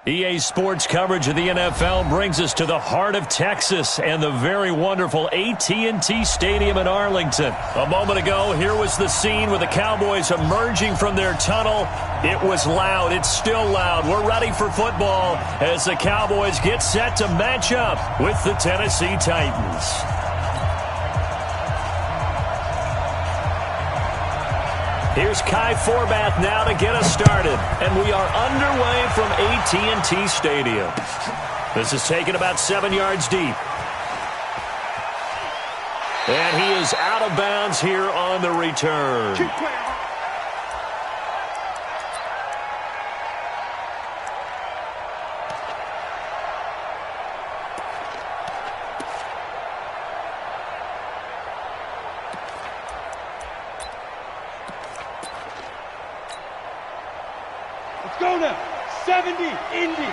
EA Sports coverage of the NFL brings us to the heart of Texas and the very wonderful AT&T Stadium in Arlington. A moment ago, here was the scene with the Cowboys emerging from their tunnel. It was loud. It's still loud. We're ready for football as the Cowboys get set to match up with the Tennessee Titans. Here's Kai Forbath now to get us started. And we are underway from AT&T Stadium. This is taken about 7 yards deep. And he is out of bounds here on the return. Go now. 70, Indy.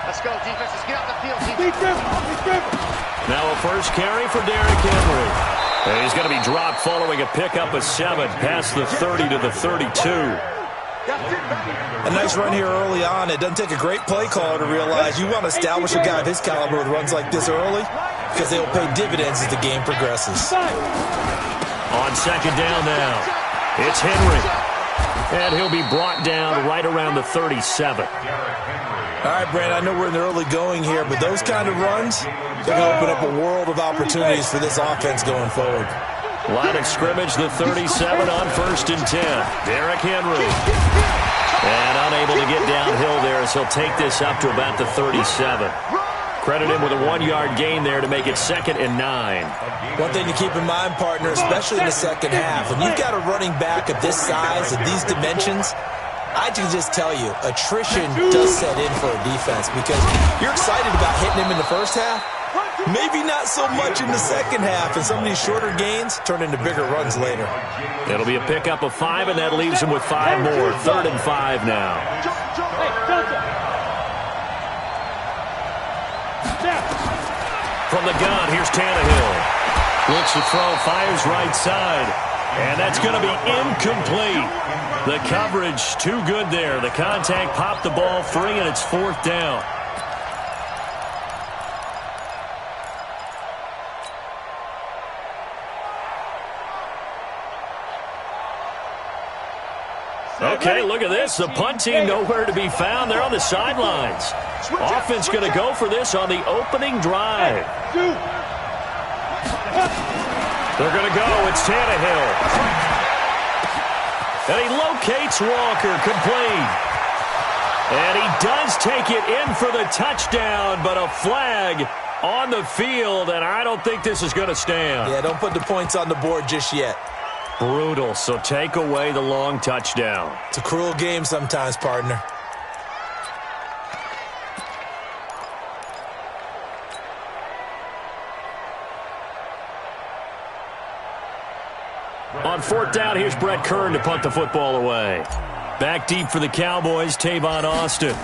Let's go, defense. Let's get out the field, Be driven. Now a first carry for Derrick Henry. And he's going to be dropped following a pickup of 7 past the 30 to the 32. A nice run here early on. It doesn't take a great play caller to realize you want to establish a guy of his caliber with runs like this early because they will pay dividends as the game progresses. On second down now, it's Henry. And he'll be brought down right around the 37. All right, Brand, I know we're in the early going here, but those kind of runs, they're going to open up a world of opportunities for this offense going forward. Line of scrimmage, the 37 on 1st and 10. Derrick Henry. And unable to get downhill there as he'll take this up to about the 37. Credit him with a 1-yard gain there to make it 2nd and 9. One thing to keep in mind, partner, especially in the second half, when you've got a running back of this size and these dimensions, I can just tell you, attrition does set in for a defense because you're excited about hitting him in the first half, maybe not so much in the second half, and some of these shorter gains turn into bigger runs later. It'll be a pickup of 5, and that leaves him with 5 more. 3rd and 5 now. From the gun, here's Tannehill. Looks to throw, fires right side. And that's going to be incomplete. The coverage too good there. The contact popped the ball free, and it's 4th down. Okay, look at this. The punt team nowhere to be found. They're on the sidelines. Offense going to go for this on the opening drive. They're going to go. It's Tannehill. And he locates Walker, complete. And he does take it in for the touchdown, but a flag on the field, and I don't think this is going to stand. Yeah, don't put the points on the board just yet. Brutal, so take away the long touchdown. It's a cruel game sometimes, partner. On 4th down, here's Brett Kern to punt the football away. Back deep for the Cowboys, Tavon Austin.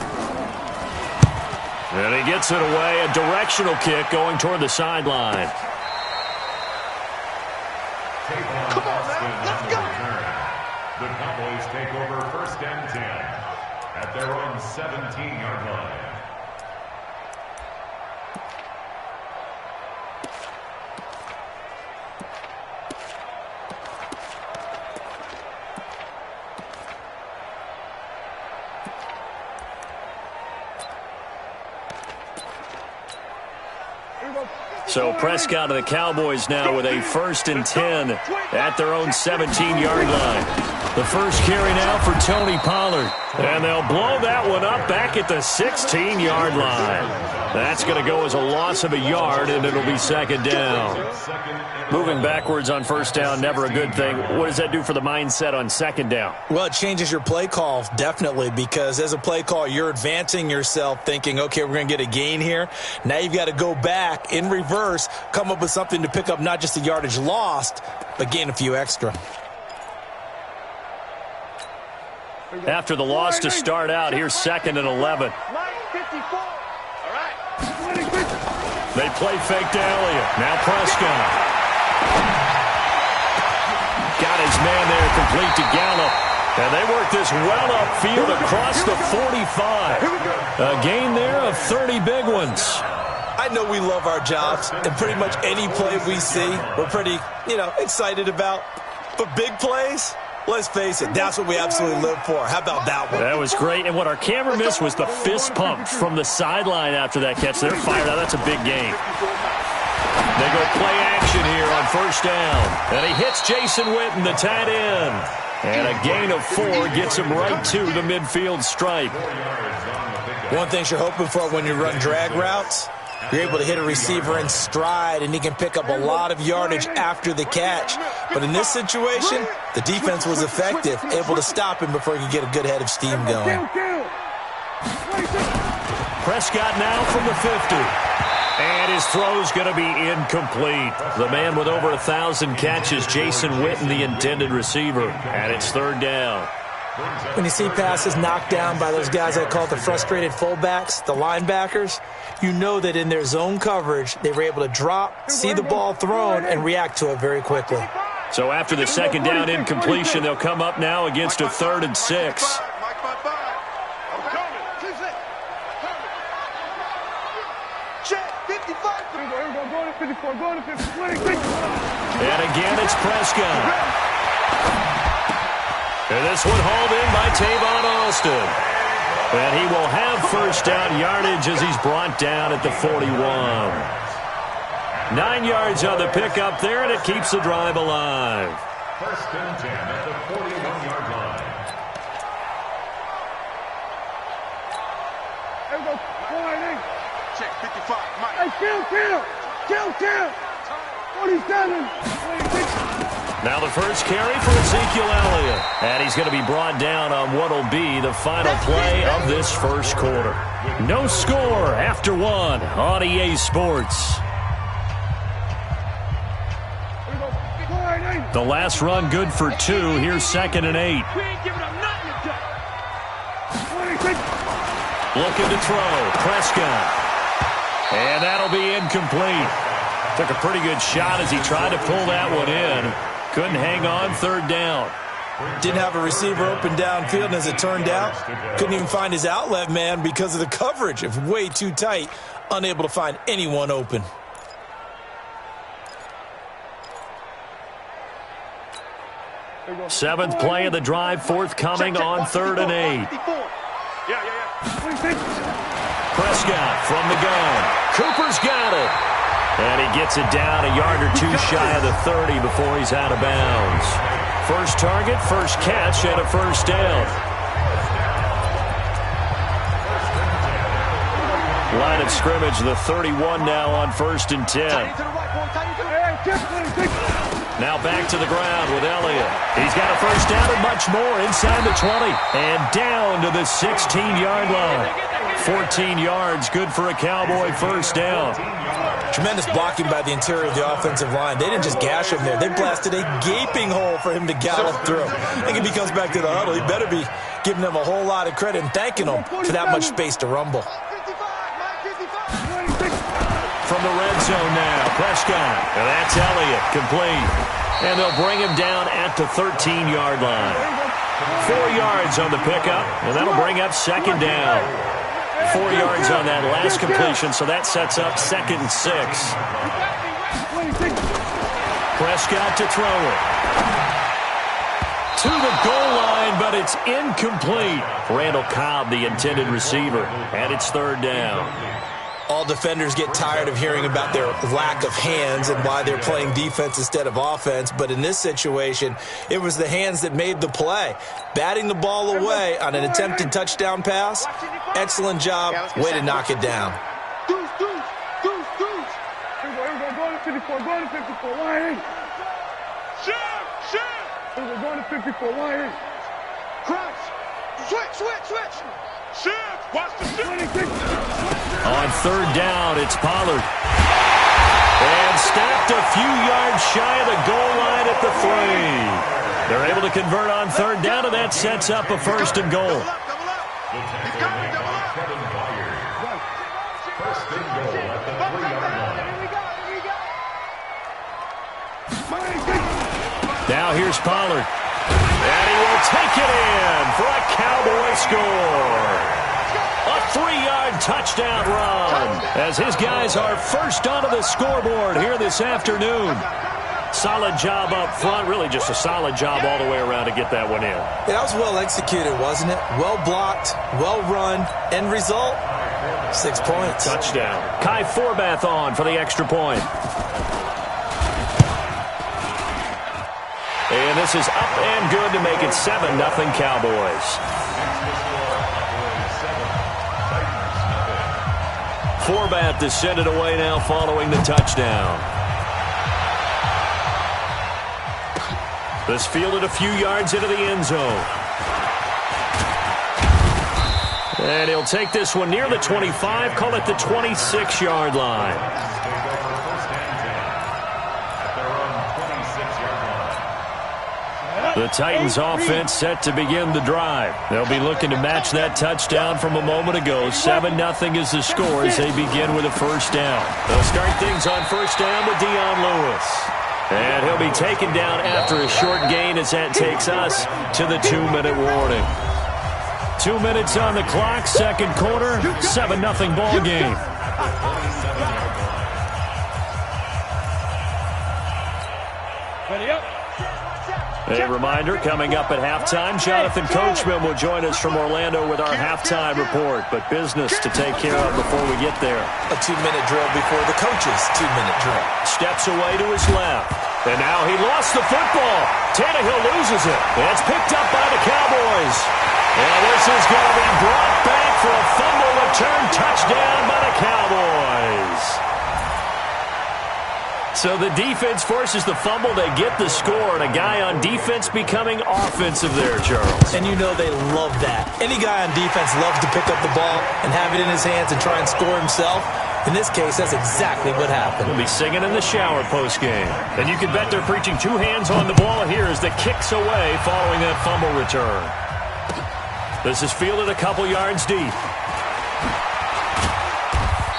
And he gets it away, a directional kick going toward the sideline. Come on, man, let's go. The Cowboys take over 1st and 10 at their own 17-yard line. So Prescott and the Cowboys now with a 1st and 10 at their own 17-yard line. The first carry now for Tony Pollard. And they'll blow that one up back at the 16-yard line. That's going to go as a loss of a yard, and it'll be 2nd down. Moving backwards on 1st down, never a good thing. What does that do for the mindset on 2nd down? Well, it changes your play call, definitely, because as a play call, you're advancing yourself thinking, okay, we're going to get a gain here. Now you've got to go back in reverse, come up with something to pick up not just the yardage lost, but gain a few extra. After the loss to start out, here's 2nd and 11. They play fake to Elliott. Now Prescott. Got his man there complete to Gallup. And they work this well upfield across the 45. A gain there of 30 big ones. I know we love our jobs, and pretty much any play we see, we're pretty, excited about. But big plays, let's face it, that's what we absolutely live for. How about that one? That was great. And what our camera missed was the fist pump from the sideline after that catch. They're fired out. That's a big gain. They go play action here on first down. And he hits Jason Witten, the tight end. And a gain of 4 gets him right to the midfield stripe. One thing you're hoping for when you run drag routes, you're able to hit a receiver in stride, and he can pick up a lot of yardage after the catch. But in this situation, the defense was effective, able to stop him before he could get a good head of steam going. Prescott now from the 50. And his throw's going to be incomplete. The man with over 1,000 catches, Jason Witten, the intended receiver. And it's third down. When you see passes knocked down by those guys I call the frustrated fullbacks, the linebackers, you know that in their zone coverage, they were able to drop, see the ball thrown, and react to it very quickly. So after the second down incompletion, they'll come up now against a 3rd and 6. And again, it's Prescott. And this one hauled in by Tavon Austin. And he will have first down yardage as he's brought down at the 41. 9 yards on the pickup there, and it keeps the drive alive. First and 10 at the 41-yard line. Check 55, Mike. Hey, kill. 47. 26. Now the first carry for Ezekiel Elliott. And he's going to be brought down on what will be the final play of this first quarter. No score after 1 on EA Sports. The last run good for 2. Here's 2nd and 8. Looking to throw. Prescott. And that'll be incomplete. Took a pretty good shot as he tried to pull that one in. Couldn't hang on, 3rd down. Didn't have a receiver open downfield, and as it turned out, couldn't even find his outlet man because of the coverage. It was way too tight, unable to find anyone open. Seventh play of the drive, forthcoming on 3rd and 8. Prescott from the gun. Cooper's got it. And he gets it down a yard or 2 shy of the 30 before he's out of bounds. First target, first catch, and a first down. Line of scrimmage, the 31 now on 1st and 10. Now back to the ground with Elliott. He's got a first down and much more inside the 20. And down to the 16-yard line. 14 yards, good for a Cowboy first down. Tremendous blocking by the interior of the offensive line. They didn't just gash him there. They blasted a gaping hole for him to gallop through. I think if he comes back to the huddle, he better be giving them a whole lot of credit and thanking them for that much space to rumble. From the red zone now, Prescott. And that's Elliott, complete. And they'll bring him down at the 13-yard line. 4 yards on the pickup, and that'll bring up 2nd down. 4 yards on that last completion, so that sets up 2nd and 6. Prescott to throw it. To the goal line, but it's incomplete. Randall Cobb, the intended receiver, and it's 3rd down. All defenders get tired of hearing about their lack of hands and why they're playing defense instead of offense. But in this situation, it was the hands that made the play. Batting the ball away on an attempted touchdown pass. Excellent job. Way to knock it down. Go to 54. Go to 54. Why? Shift. Go to 54. Why? Cross. Switch. Shift. Watch the shift. On 3rd down, it's Pollard. And stopped a few yards shy of the goal line at the 3. They're able to convert on 3rd down, and that sets up a 1st and goal. First and goal at the 3-yard line. Now here's Pollard. And he will take it in for a Cowboy score. A 3-yard touchdown run as his guys are first onto the scoreboard here this afternoon. Solid job up front, really just a solid job all the way around to get that one in. Yeah, that was well executed, wasn't it? Well blocked, well run, end result, 6 points. Touchdown. Kai Forbath on for the extra point. And this is up and good to make it 7-0 Cowboys. Forbath to send it away now following the touchdown. This fielded a few yards into the end zone. And he'll take this one near the 25, call it the 26-yard line. The Titans offense set to begin the drive. They'll be looking to match that touchdown from a moment ago. 7-0 is the score as they begin with a first down. They'll start things on first down with Dion Lewis. And he'll be taken down after a short gain as that takes us to the 2-minute warning. 2 minutes on the clock, second quarter, 7-0 ball game. Ready up. A reminder, coming up at halftime, Jonathan Coachman will join us from Orlando with our halftime report. But business to take care of before we get there. A 2-minute drill before the coach's 2-minute drill. Steps away to his left. And now he lost the football. Tannehill loses it. It's picked up by the Cowboys. And this is going to be brought back for a fumble return touchdown by the Cowboys. So the defense forces the fumble. They get the score, and a guy on defense becoming offensive there, Charles. And you know they love that. Any guy on defense loves to pick up the ball and have it in his hands and try and score himself. In this case, that's exactly what happened. He'll be singing in the shower post-game. And you can bet they're preaching 2 hands on the ball here as the kick's away following that fumble return. This is fielded a couple yards deep.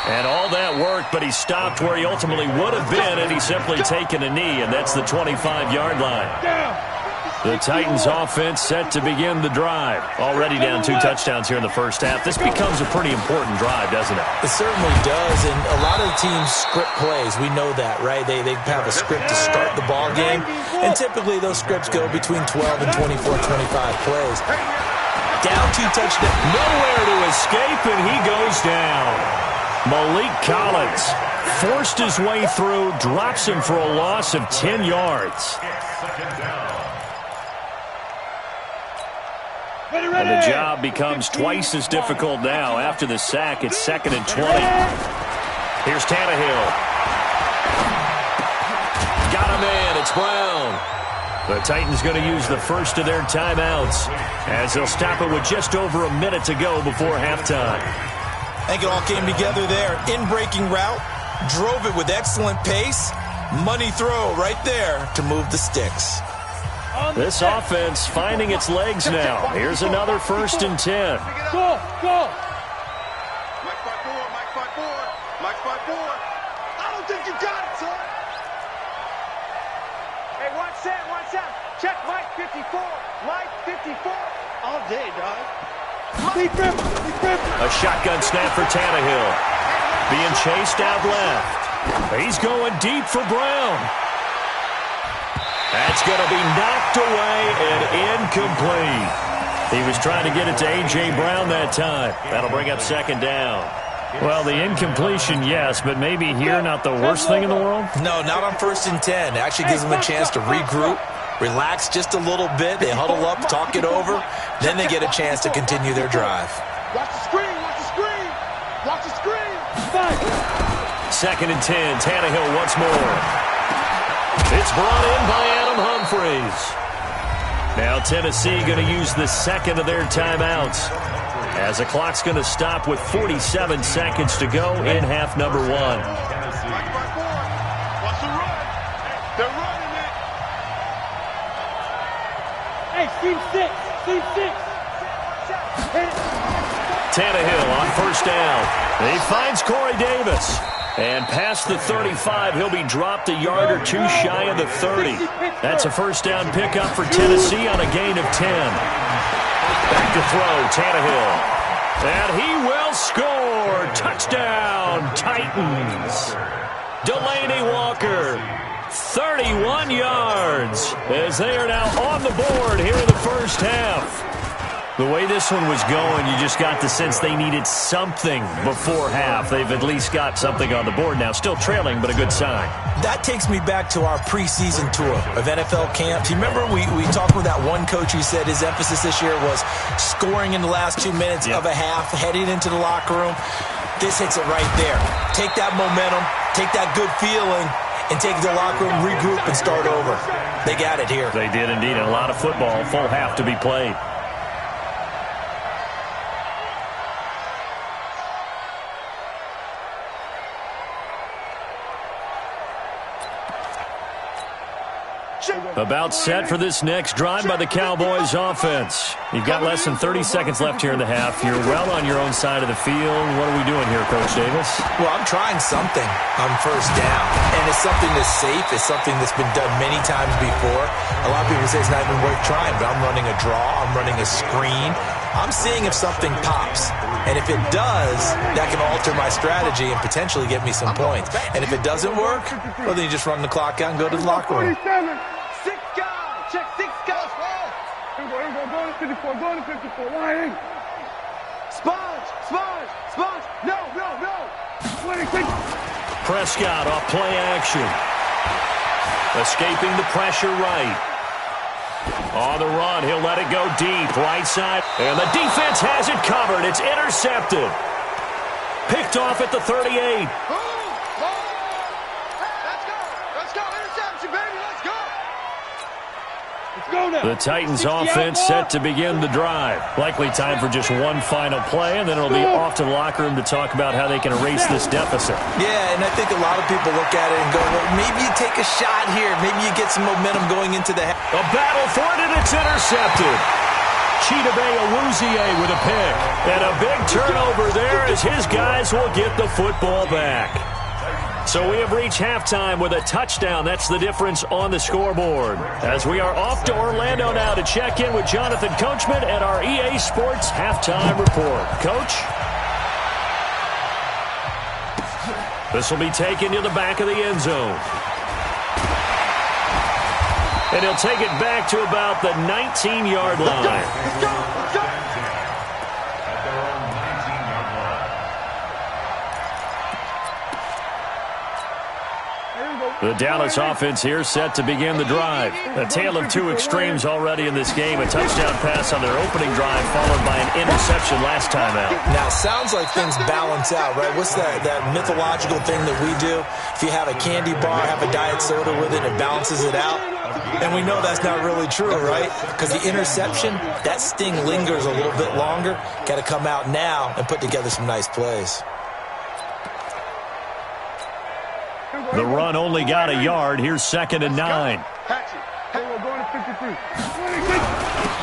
And all that worked, but he stopped where he ultimately would have been had he simply taken a knee, and that's the 25-yard line. The Titans offense set to begin the drive. Already down 2 touchdowns here in the first half. This becomes a pretty important drive, doesn't it? It certainly does, and a lot of the teams script plays. We know that, right? They have a script to start the ball game, and typically those scripts go between 12 and 24, 25 plays. Down 2 touchdowns. Nowhere to escape, and he goes down. Malik Collins forced his way through, drops him for a loss of 10 yards. And the job becomes twice as difficult now. After the sack, it's 2nd and 20. Here's Tannehill. Got him in. It's Brown. The Titans going to use the first of their timeouts as they'll stop it with just over a minute to go before halftime. I think it all came together there. In-breaking route, drove it with excellent pace. Money throw right there to move the sticks. This offense finding its legs now. Here's another 1st and 10. Go, go. Mike 5-4, Mike 5-4, Mike 5-4. I don't think you got it, son. Hey, watch that. Check Mike 54, Mike 54. All day, dog. A shotgun snap for Tannehill. Being chased out left. He's going deep for Brown. That's going to be knocked away and incomplete. He was trying to get it to A.J. Brown that time. That'll bring up 2nd down. Well, the incompletion, yes, but maybe here not the worst thing in the world? No, not on 1st and 10. It actually gives them a chance to regroup, relax just a little bit. They huddle up, talk it over. Then they get a chance to continue their drive. Watch the screen, watch the screen. Watch the screen. 2nd and 10, Tannehill once more. It's brought in by Adam Humphries. Now Tennessee going to use the 2nd of their timeouts as the clock's going to stop with 47 seconds to go in half number 1. Mike 5-4. Watch the run. They're running it. Hey, Steve 6. Tannehill on 1st down. He finds Corey Davis. And past the 35, he'll be dropped a yard or two shy of the 30. That's a first down pickup for Tennessee on a gain of 10. Back to throw, Tannehill. And he will score. Touchdown, Titans. Delaney Walker, 31 yards, as they are now on the board here in the first half. The way this one was going, you just got the sense they needed something before half. They've at least got something on the board now. Still trailing, but a good sign. That takes me back to our preseason tour of NFL camps. You remember we talked with that one coach who said his emphasis this year was scoring in the last 2 minutes of a half, heading into the locker room. This hits it right there. Take that momentum, take that good feeling, and take it to the locker room, regroup, and start over. They got it here. They did indeed. And a lot of football, full half to be played. About set for this next drive by the Cowboys offense. You've got less than 30 seconds left here in the half. You're well on your own side of the field. What are we doing here, Coach Davis? Well, I'm trying something on first down. And it's something that's safe. It's something that's been done many times before. A lot of people say it's not even worth trying, but I'm running a draw. I'm running a screen. I'm seeing if something pops. And if it does, that can alter my strategy and potentially get me some points. And if it doesn't work, well, then you just run the clock out and go to the locker room. 6 guys. Check 6 guys. Here we go. Going to 54. Going to 54. Lying. Sponge. No. 26. Prescott off play action. Escaping the pressure right. On the run, he'll let it go deep, right side. And the defense has it covered. It's intercepted. Picked off at the 38. Let's go. Interception, baby. Let's go. The Titans offense set to begin the drive. Likely time for just one final play, and then it'll be off to the locker room to talk about how they can erase this deficit. Yeah, and I think a lot of people look at it and go, well, maybe you take a shot here. Maybe you get some momentum going into the half. A battle for it, and it's intercepted. Chidobe Awuzie with a pick. And a big turnover there as his guys will get the football back. So we have reached halftime with a touchdown. That's the difference on the scoreboard. As we are off to Orlando now to check in with Jonathan Coachman at our EA Sports Halftime Report. Coach? This will be taken to the back of the end zone. And he'll take it back to about the 19-yard line. Let's go. At their own 19-yard line. The Dallas offense here set to begin the drive. A tale of two extremes already in this game. A touchdown pass on their opening drive followed by an interception last time out. Now, sounds like things balance out, right? What's that mythological thing that we do? If you have a candy bar, have a diet soda with it, it balances it out. And we know that's not really true, right? Because the interception, that sting lingers a little bit longer. Got to come out now and put together some nice plays. The run only got a yard. Here's 2nd and 9.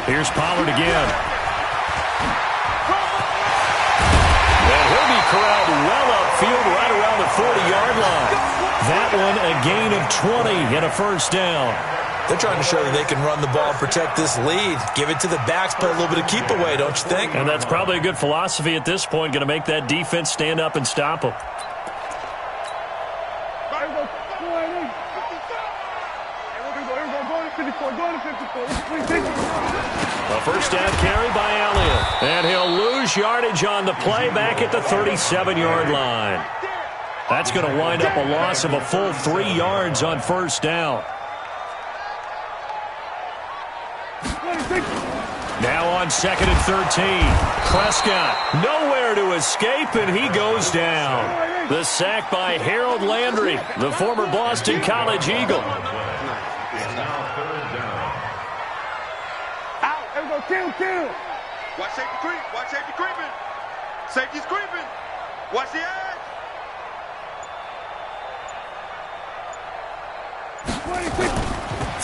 Here's Pollard again. And he'll be corralled well upfield right around the 40-yard line. That one a gain of 20 and a first down. They're trying to show that they can run the ball and protect this lead. Give it to the backs, play a little bit of keep away, don't you think? And that's probably a good philosophy at this point. Going to make that defense stand up and stop them. A first down carry by Elliott. And he'll lose yardage on the play back at the 37-yard line. That's going to wind up a loss of a full 3 yards on first down. Now on 2nd and 13. Prescott nowhere to escape, and he goes down. The sack by Harold Landry, the former Boston College Eagle. Kill. Watch safety creep. Watch safety creeping. Safety's creeping. Watch the edge.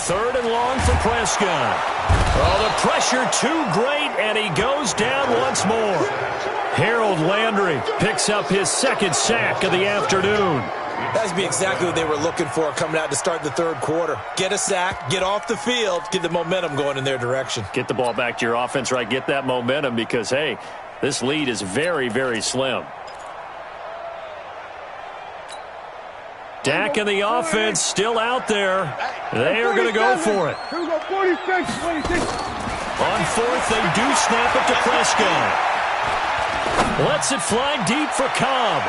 3rd and long for Prescott. Oh, the pressure too great, and he goes down once more. Harold Landry picks up his second sack of the afternoon. That'd be exactly what they were looking for coming out to start the third quarter. Get a sack, get off the field, get the momentum going in their direction. Get the ball back to your offense, right? Get that momentum because, hey, this lead is very, very slim. Dak and the offense still out there. They are going to go for it. Here we go, 46. On fourth, they do snap it to Prescott. Lets it fly deep for Cobb.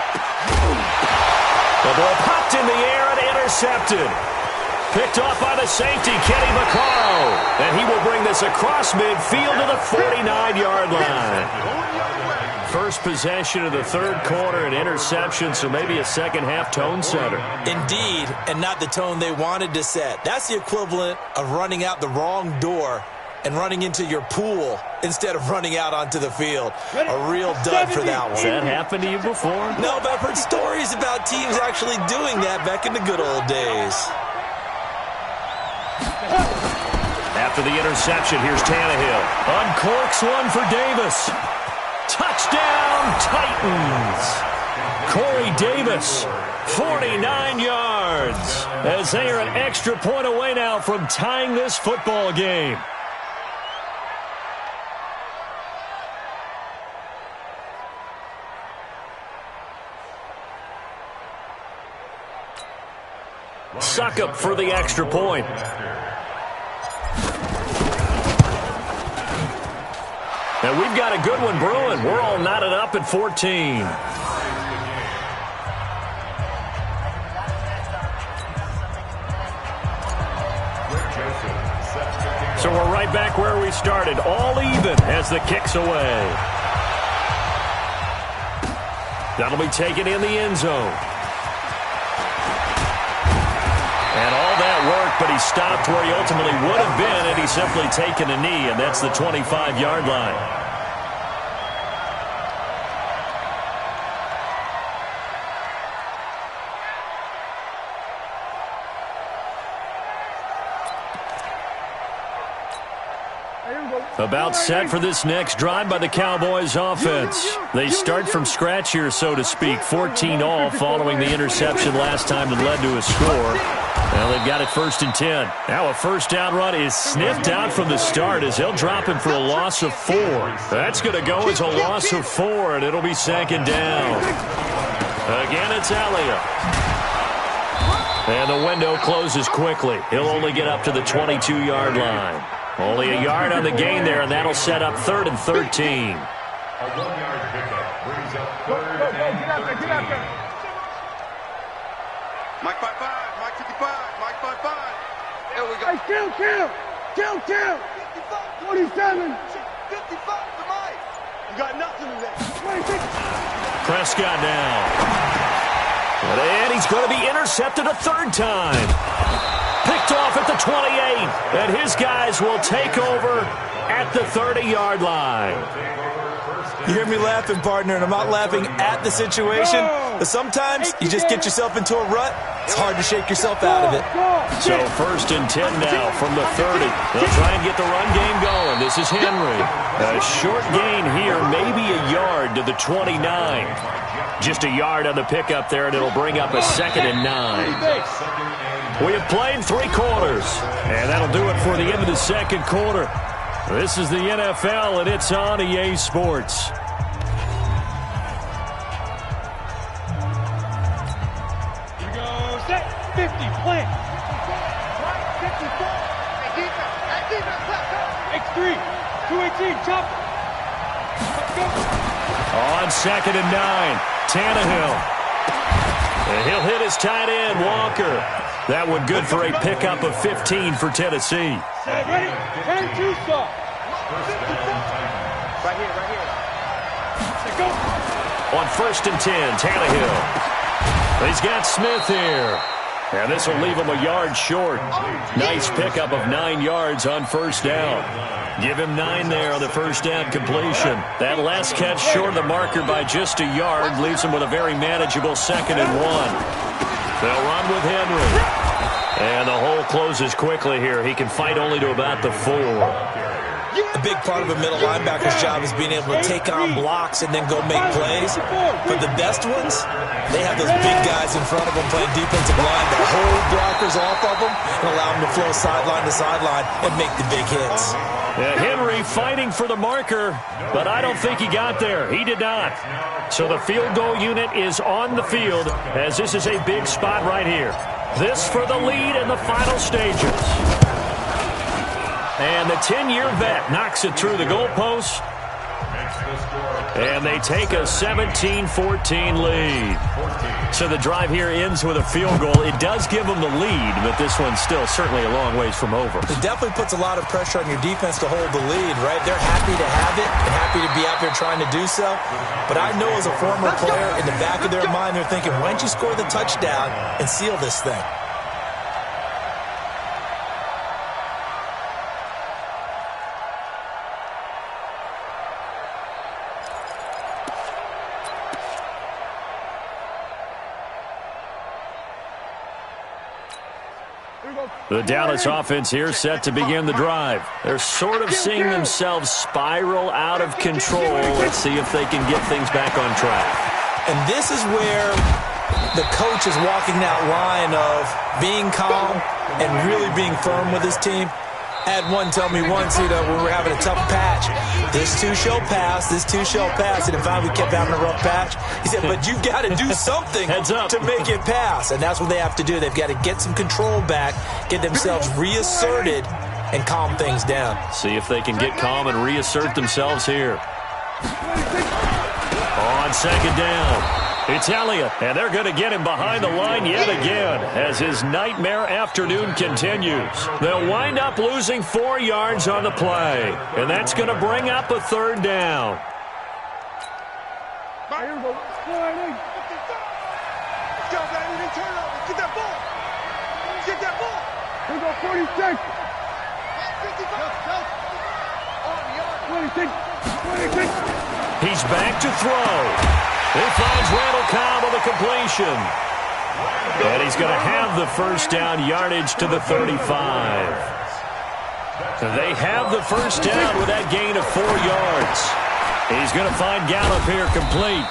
The ball popped in the air and intercepted. Picked off by the safety, Kenny Vaccaro. And he will bring this across midfield to the 49-yard line. First possession of the third quarter, an interception, so maybe a second-half tone setter. Indeed, and not the tone they wanted to set. That's the equivalent of running out the wrong door and running into your pool instead of running out onto the field. A real dud for that one. Has that happened to you before? No, but I've heard stories about teams actually doing that back in the good old days. After the interception, here's Tannehill. Uncorks one for Davis. Touchdown, Titans. Corey Davis, 49 yards, as they are an extra point away now from tying this football game. Suckup for the extra point. And we've got a good one brewing. We're all knotted up at 14. So we're right back where we started. All even as the kick's away. That'll be taken in the end zone. And all that work, but he stopped where he ultimately would have been had he simply taken a knee, and that's the 25-yard line. About set for this next drive by the Cowboys offense. They start from scratch here, so to speak. 14-all following the interception last time that led to a score. Well, they've got it 1st and 10. Now a first down run is sniffed out from the start as they'll drop him for a loss of 4. That's going to go as a loss of 4, and it'll be 2nd down. Again, it's Elliott. And the window closes quickly. He'll only get up to the 22-yard line. Only a yard on the gain there, and that'll set up 3rd and 13. A 1-yard pickup brings up 3rd and 13. Mike 5-5, Mike 55, Mike 5-5. There we go. Hey, kill. 47. 55 to Mike. You got nothing in there. 26. Prescott now. And he's going to be intercepted a 3rd time. Picked off at the 28, and his guys will take over at the 30-yard line. You hear me laughing, partner, and I'm not laughing at the situation, but sometimes you just get yourself into a rut. It's hard to shake yourself out of it. So 1st and 10 now from the 30. They'll try and get the run game going. This is Henry. A short gain here, maybe a yard to the 29. Just a yard on the pickup there, and it'll bring up a 2nd and 9. We have played 3 quarters, and that'll do it for the end of the 2nd quarter. This is the NFL, and it's on EA Sports. Here we go. Set. 50. Plant. Right. 54. Hey, defense. X3. 218. Chop. Let's go. On 2nd and 9, Tannehill. And he'll hit his tight end, Walker. That one good for a pickup of 15 for Tennessee. Ready? 10-2 stop. Right here. Let's go. On 1st and 10, Tannehill. He's got Smith here. And this will leave him a yard short. Nice pickup of 9 yards on 1st down. Give him 9 there on the 1st down completion. That last catch short of the marker by just a yard leaves him with a very manageable 2nd and 1. They'll run with Henry. And the hole closes quickly here. He can fight only to about the 4. A big part of a middle linebacker's job is being able to take on blocks and then go make plays. But the best ones, they have those big guys in front of them playing defensive line that hold blockers off of them and allow them to flow sideline to sideline and make the big hits. Henry fighting for the marker, but I don't think he got there. He did not. So the field goal unit is on the field as this is a big spot right here. This for the lead in the final stages. And the 10-year vet knocks it through the goalpost. And they take a 17-14 lead. So the drive here ends with a field goal. It does give them the lead, but this one's still certainly a long ways from over. It definitely puts a lot of pressure on your defense to hold the lead, right? They're happy to have it and happy to be out there trying to do so. But I know as a former player, in the back of their mind, they're thinking, why don't you score the touchdown and seal this thing? The Dallas offense here set to begin the drive. They're sort of seeing themselves spiral out of control. Let's see if they can get things back on track. And this is where the coach is walking that line of being calm and really being firm with his team. I had one tell me once, when we were having a tough patch, this too shall pass, this too shall pass. And in fact, we kept having a rough patch. He said, but you've got to do something to make it pass. And that's what they have to do. They've got to get some control back, get themselves reasserted, and calm things down. See if they can get calm and reassert themselves here. On second down. It's Elliott, and they're going to get him behind the line yet again as his nightmare afternoon continues. They'll wind up losing 4 yards on the play, and that's going to bring up a third down. Here we go. Get that ball. Get that ball. Here we go, 46. 26. He's back to throw. He finds Randall Cobb with a completion. And he's going to have the first down yardage to the 35. They have the first down with that gain of 4 yards. He's going to find Gallup here complete.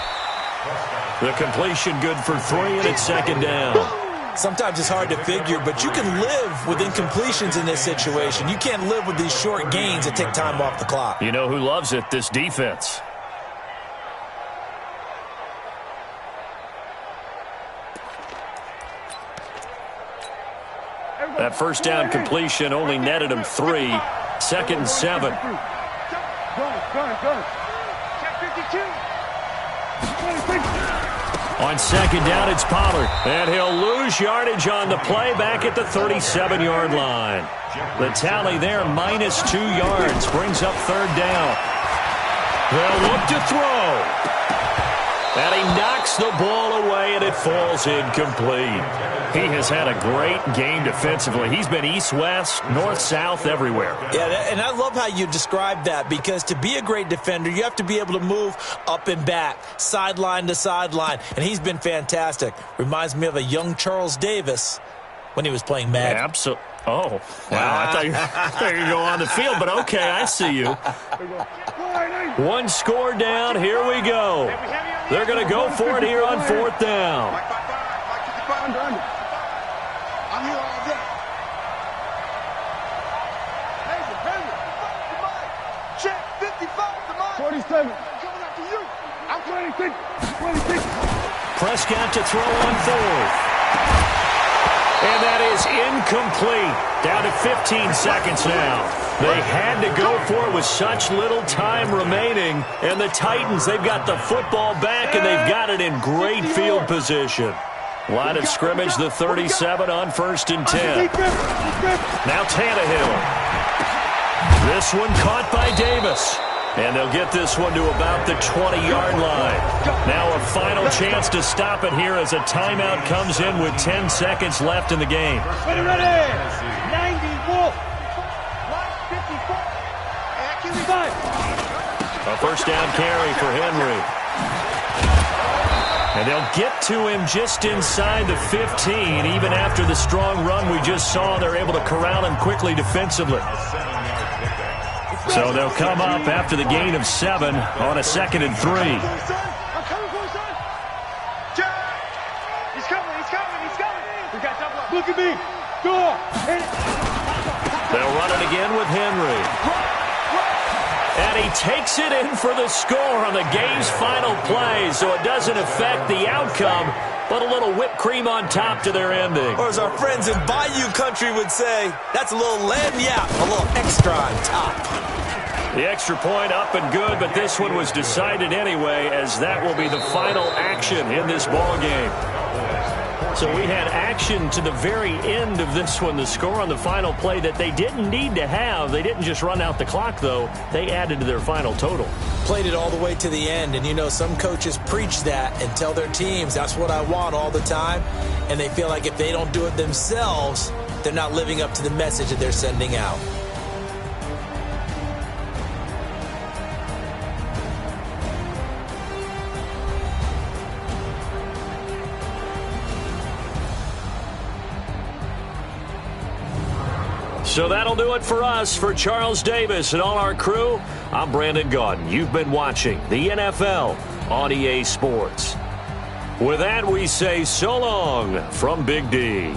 The completion good for 3, and it's second down. Sometimes it's hard to figure, but you can live with incompletions in this situation. You can't live with these short gains that take time off the clock. You know who loves it? This defense. That first down completion only netted him 3. Second and 7. On second down, it's Pollard. And he'll lose yardage on the play back at the 37-yard line. The tally there, minus 2 yards, brings up third down. They'll look to throw. And he knocks the ball away, and it falls incomplete. He has had a great game defensively. He's been east-west, north-south, everywhere. Yeah, and I love how you described that, because to be a great defender, you have to be able to move up and back, sideline to sideline, and he's been fantastic. Reminds me of a young Charles Davis when he was playing Madden. Yeah, absolutely. Oh, wow. I thought you were going to go on the field, but okay, I see you. 1 score down. Here we go. They're going to go for it here on fourth down. I'm here all day. Check 55 to mine. 47. Coming after you. I'm 26. Prescott to throw on fourth. And that is incomplete. Down to 15 seconds now. They had to go for it with such little time remaining. And the Titans, they've got the football back, and they've got it in great field position. Line of scrimmage, the 37 on first and 10. Now Tannehill. This one caught by Davis. And they'll get this one to about the 20-yard line. Now a final chance to stop it here as a timeout comes in with 10 seconds left in the game. Ready. 90 Wolf. 55. A first down carry for Henry. And they'll get to him just inside the 15. Even after the strong run we just saw, they're able to corral him quickly defensively. So they'll come up after the gain of 7 on a 2nd and 3. I'm coming for you, son. Jack! He's coming. We got double up. Look at me. Go. Hit it. They'll run it again with Henry. And he takes it in for the score on the game's final play, so it doesn't affect the outcome, but a little whipped cream on top to their ending. Or as our friends in Bayou Country would say, that's a little lagniappe, a little extra on top. The extra point up and good, but this one was decided anyway, as that will be the final action in this ball game. So we had action to the very end of this one, the score on the final play that they didn't need to have. They didn't just run out the clock, though. They added to their final total. Played it all the way to the end, and you know some coaches preach that and tell their teams, that's what I want all the time, and they feel like if they don't do it themselves, they're not living up to the message that they're sending out. So that'll do it for us. For Charles Davis and all our crew, I'm Brandon Gaudin. You've been watching the NFL on EA Sports. With that, we say so long from Big D.